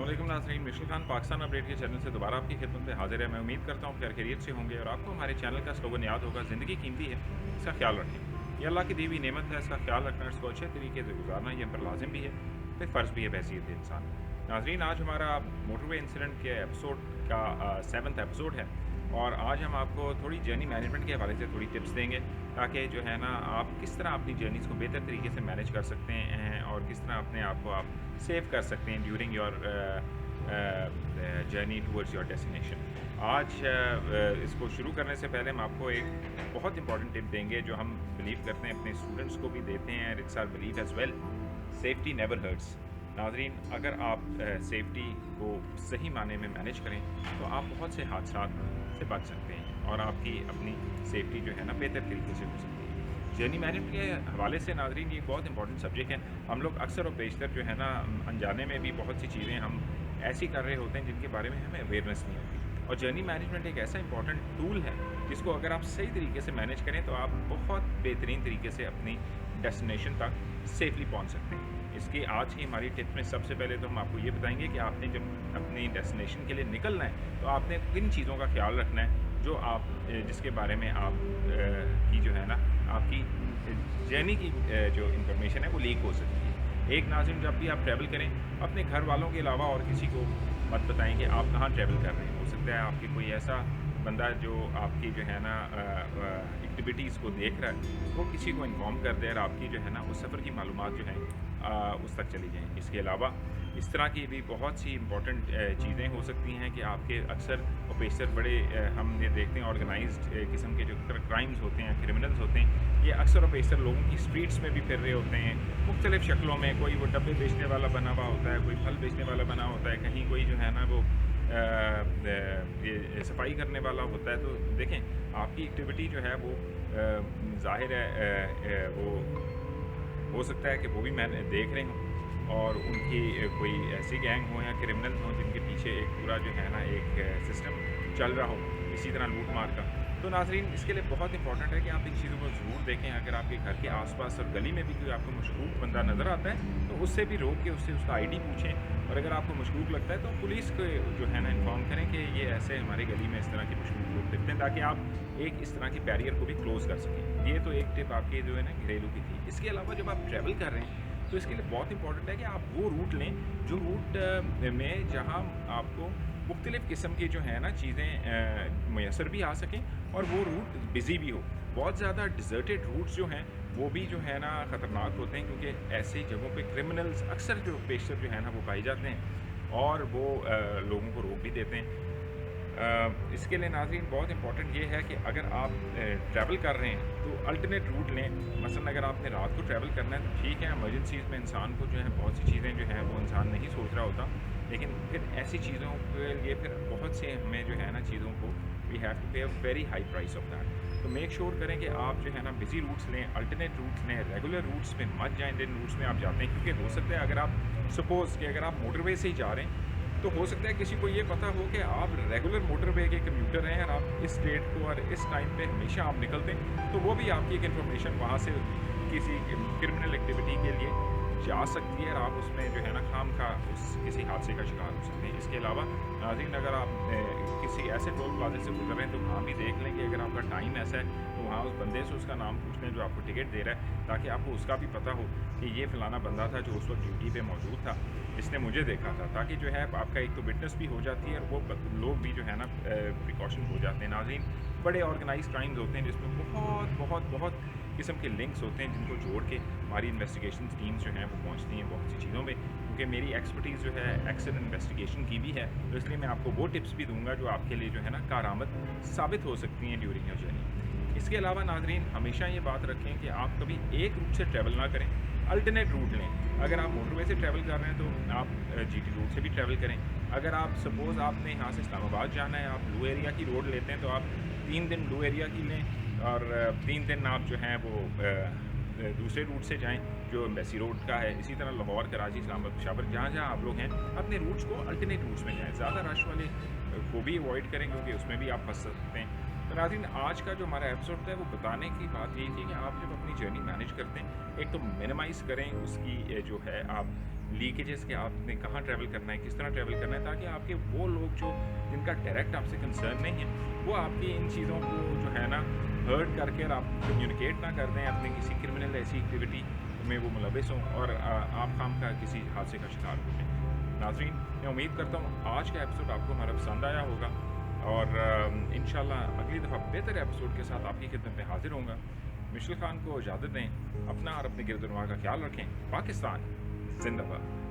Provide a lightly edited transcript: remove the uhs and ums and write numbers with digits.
अस्सलामुअलैकुम नाज़रीन, Michel Khan Pakistan update के चैनल से दोबारा आपकी खिदमत में हाजिर है। मैं उम्मीद करता हूँ खैर खैरियत से होंगे और आपको हमारे चैनल का स्लोगन याद होगा, ज़िंदगी कीमती है, इसका ख्याल रखें। ये अल्लाह की दी हुई नेमत है, इसका ख्याल रखना, इसको अच्छे तरीके से गुजारना ये हम पर लाजिम भी है, फिर फ़र्ज़ भी है बहैसियत इंसान। नाज़रीन, आज हमारा मोटरवे इंसिडेंट के एपिसोड का 7th एपिसोड है और आज हम आपको थोड़ी जर्नी मैनेजमेंट के हवाले से थोड़ी टिप्स देंगे ताकि जो है ना आप किस तरह अपनी जर्नीज़ को बेहतर तरीके से मैनेज कर सकते हैं और किस तरह अपने आप को आप सेव कर सकते हैं during your journey towards your destination. आज इसको शुरू करने से पहले हम आपको एक बहुत इंपॉर्टेंट टिप देंगे जो हम बिलीव करते हैं, अपने स्टूडेंट्स को भी देते हैं। It's our believe as well, safety never hurts. नाज़रीन, अगर आप सेफ्टी को सही माने में मैनेज करें तो आप बहुत से हादसात से बच सकते हैं और आपकी अपनी सेफ्टी जो है ना बेहतर तरीके से हो सकती है। जर्नी मैनेजमेंट के हवाले से नाज़रीन ये बहुत इंपॉर्टेंट सब्जेक्ट है। हम लोग अक्सर और बेशतर जो है ना अनजाने में भी बहुत सी चीज़ें हम ऐसी कर रहे होते हैं जिनके बारे में हमें अवेयरनेस नहीं होती। और जर्नी मैनेजमेंट एक ऐसा इंपॉर्टेंट टूल है जिसको अगर आप सही तरीके से मैनेज करें तो आप बहुत बेहतरीन तरीके से अपनी डेस्टिनेशन तक सेफली पहुंच सकते हैं। इसकी आज की हमारी टिप में सबसे पहले तो हम आपको ये बताएंगे कि आपने जब अपनी डेस्टिनेशन के लिए निकलना है तो आपने किन चीज़ों का ख्याल रखना है जो आप जिसके बारे में आप की जो है ना आपकी जर्नी की जो इन्फॉर्मेशन है वो लीक हो सकती है। एक नाज़रीन, जब भी आप ट्रैवल करें अपने घर वालों के अलावा और किसी को मत बताएं कि आप कहाँ ट्रैवल कर रहे हैं। हो सकता है आपके कोई ऐसा बंदा जो आपकी जो है ना एक्टिविटीज़ को देख रहा है वो किसी को इन्फॉर्म कर दे और आपकी जो है ना उस सफ़र की मालूमात जो हैं उस तक चली जाएँ। इसके अलावा इस तरह की भी बहुत सी इंपॉर्टेंट चीज़ें हो सकती हैं कि आपके अक्सर और बेशतर बड़े हम ये देखते हैं ऑर्गेनाइज्ड किस्म के जो क्राइम्स होते हैं, क्रिमिनल्स होते हैं, ये अक्सर और बेशतर लोगों की स्ट्रीट्स में भी फिर रहे होते हैं मुख्तलिफ़ शक्लों में। कोई वो डब्बे बेचने वाला बना हुआ होता है, कोई फल बेचने वाला बना होता है, कहीं कोई जो है ना वो ये सफाई करने वाला होता है। तो देखें, आपकी एक्टिविटी जो है वो ज़ाहिर है वो हो सकता है कि वो भी मैं देख रहे हूँ और उनकी कोई ऐसी गैंग हो या क्रिमिनल्स हों जिनके पीछे एक पूरा जो है ना एक सिस्टम चल रहा हो इसी तरह लूट मार का। तो नाज़रीन, इसके लिए बहुत इंपॉर्टेंट है कि आप इन चीज़ों को ज़रूर देखें। अगर आपके घर के आसपास और गली में भी कोई आपको मशकूक बंदा नज़र आता है तो उससे भी रोक के उससे उसका आईडी पूछें और अगर आपको मशकूक लगता है तो पुलिस को जो है ना इन्फॉर्म करें कि ये ऐसे हमारे गली में इस तरह के मशकूक लोग दिखते हैं, ताकि आप एक इस तरह की बैरियर को भी क्लोज़ कर सकें। ये तो एक टिप आपकी जो है ना घरेलू की थी। इसके अलावा जब आप ट्रैवल कर रहे हैं तो इसके लिए बहुत इंपॉर्टेंट है कि आप वो रूट लें जो रूट में जहाँ आपको मुख्तलिफ़ किस्म की जो है ना चीज़ें मैसर भी आ सकें और वो रूट बिज़ी भी हो। बहुत ज़्यादा डिज़र्टेड रूट्स जो हैं वो भी जो है ना ख़तरनाक होते हैं क्योंकि ऐसी जगहों पे क्रिमिनल्स अक्सर जो बेशतर जो है ना वो पाए जाते हैं और वो लोगों को रोक भी देते हैं। इसके लिए नाज़रीन बहुत इंपॉर्टेंट ये है कि अगर आप ट्रैवल कर रहे हैं तो अल्टरनेट रूट लें। मसलन अगर आपने रात को ट्रैवल करना है तो ठीक है, इमरजेंसीज़ में इंसान को जो है बहुत सी चीज़ें जो हैं वो इंसान नहीं सोच रहा होता, लेकिन फिर ऐसी चीज़ों के लिए फिर बहुत से हमें जो है ना चीज़ों को वी हैव टू पे a very high price of that. तो मेक श्योर करें कि आप जो है ना बिजी रूट्स लें, अल्टरनेट रूट्स लें, रेगुलर रूट्स में मत जाएँ जिन रूट्स में आप जाते हैं, क्योंकि हो सकता है अगर आप सपोज़ कि अगर आप मोटरवे से ही जा रहे हैं तो हो सकता है किसी को ये पता हो कि आप रेगुलर मोटरवे के कम्यूटर हैं और आप इस डेट को और इस टाइम पे हमेशा आप निकलते हैं, तो वो भी आपकी एक इन्फॉर्मेशन वहाँ से किसी क्रिमिनल एक्टिविटी के लिए जा सकती है और आप उसमें जो है ना खामखा उस किसी हादसे का शिकार हो सकते हैं। इसके अलावा नाज़रीन, अगर आप किसी ऐसे टोल प्लाजे से गुजर रहे हैं तो वहाँ भी देख लें कि अगर आपका टाइम ऐसा है तो वहाँ उस बंदे से उसका नाम पूछ लें जो आपको टिकट दे रहा है, ताकि आपको उसका भी पता हो कि ये फ़लाना बंदा था जो उस वक्त ड्यूटी पे मौजूद था, इसने मुझे देखा था, ताकि जो है आपका एक तो विटनेस भी हो जाती है और वो लोग भी जो है ना प्रिकॉशन हो जाते हैं। नाज़रीन, बड़े ऑर्गेनाइज क्राइम्स होते हैं जिसमें बहुत बहुत बहुत किस्म के लिंक्स होते हैं जिनको जोड़ के हमारी इन्वेस्टिगेशन टीम्स जो हैं वो पहुंचती हैं बहुत सी चीज़ों में, क्योंकि मेरी एक्सपर्टीज़ जो है एक्सीडेंट इन्वेस्टिगेशन की भी है, तो इसलिए मैं आपको वो टिप्स भी दूंगा जो आपके लिए जो है ना कारआमद साबित हो सकती हैं ड्यूरिंग योर जर्नी। इसके अलावा नाज़रीन, हमेशा ये बात रखें कि आप कभी एक रूट से ट्रैवल ना करें, अल्टरनेट रूट लें। अगर आप मोटरवे से ट्रैवल कर रहे हैं तो आप जीटी रूट से भी ट्रैवल करें। अगर आप सपोज़ आपने यहाँ से इस्लामाबाद जाना है, आप ब्लू एरिया की रोड लेते हैं तो आप 3 दिन ब्लू एरिया की लें और 3 दिन आप जो हैं वो दूसरे रूट से जाएं जो एम्बेसी रोड का है। इसी तरह लाहौर, कराची, इस्लामाबाद, पेशावर, जहाँ जहाँ आप लोग हैं अपने रूट्स को अल्टरनेट रूट्स में जाएं। ज़्यादा रश वाले को भी अवॉइड करें क्योंकि उसमें भी आप फंस सकते हैं। तो नाज़रीन, आज का जो हमारा एपिसोड था वो बताने की बात यही थी कि आप जब अपनी जर्नी मैनेज करते हैं एक तो मिनिमाइज़ करें उसकी जो है आप लीकेजेस के आपने कहाँ ट्रैवल करना है, किस तरह ट्रैवल करना है, ताकि आपके वो लोग जो जिनका डायरेक्ट आपसे कंसर्न नहीं है वो आपकी इन चीज़ों को जो है ना हर्ट करके और आप कम्युनिकेट ना कर दें अपने किसी क्रिमिनल ऐसी एक्टिविटी में वो मुलविस हों और आप खाम का किसी हादसे का शिकार हो जाएं। नाज़रीन, मैं उम्मीद करता हूँ आज का एपिसोड आपको हमारा पसंद आया होगा और इंशाल्लाह अगली दफ़ा बेहतर एपिसोड के साथ आपकी खिदमत में हाजिर होऊंगा। मिशेल खान को इजाज़त दें, अपना और अपने गिरद का ख्याल रखें। पाकिस्तान जिंदाबाद।